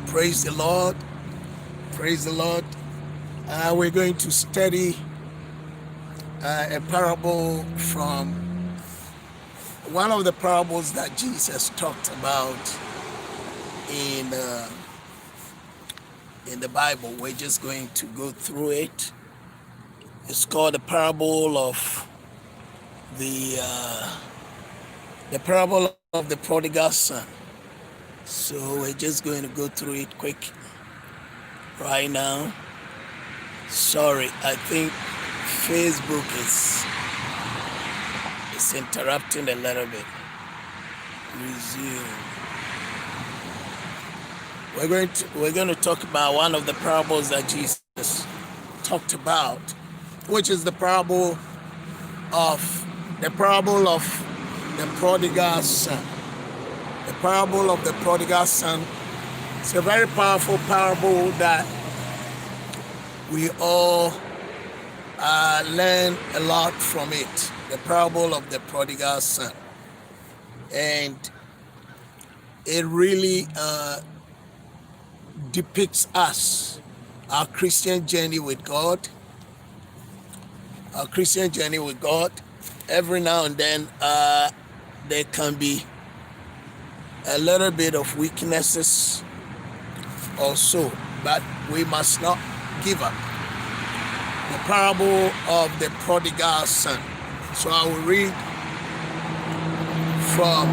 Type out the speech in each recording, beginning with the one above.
Praise the Lord. Praise the Lord. We're going to study a parable from one of the parables that Jesus talked about in the Bible. We're just going to go through it. It's called the parable of the prodigal son. So we're just going to go through it quick right now. Sorry, I think Facebook is interrupting a little bit. Resume. We're going to talk about one of the parables that Jesus talked about, which is the parable of the prodigal son. The parable of the prodigal son. It's a very powerful parable that we all learn a lot from it. The parable of the prodigal son. And it really depicts us, our Christian journey with God. Our Christian journey with God. Every now and then there can be a little bit of weaknesses also, but we must not give up. The parable of the prodigal son. So I will read from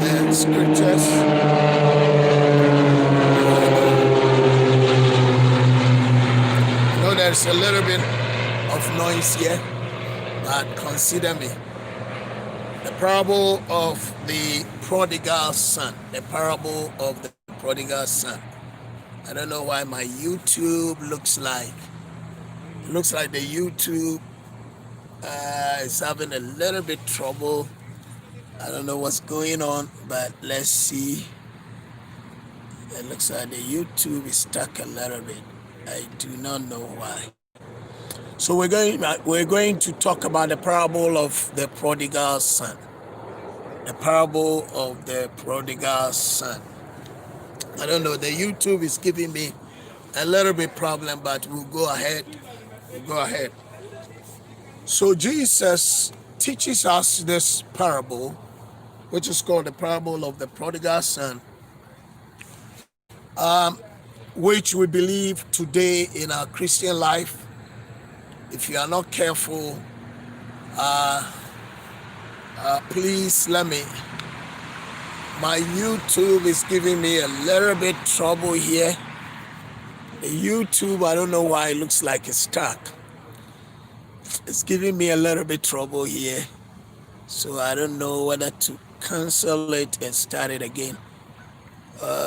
the scriptures. I know there's a little bit of noise here, but consider me. The parable of the prodigal son. The parable of the prodigal son. I don't know why my YouTube looks like the YouTube is having a little bit trouble. I don't know what's going on, but let's see. It looks like the YouTube is stuck a little bit. I do not know why. So we're going to talk about the parable of the prodigal son. The parable of the prodigal son. I don't know, the YouTube is giving me a little bit problem, but we'll go ahead. So Jesus teaches us this parable, which is called the parable of the prodigal son, which we believe today in our Christian life. If you are not careful, please let me. My YouTube is giving me a little bit trouble here. The YouTube, I don't know why it looks like it's stuck. It's giving me a little bit trouble here. So I don't know whether to cancel it and start it again.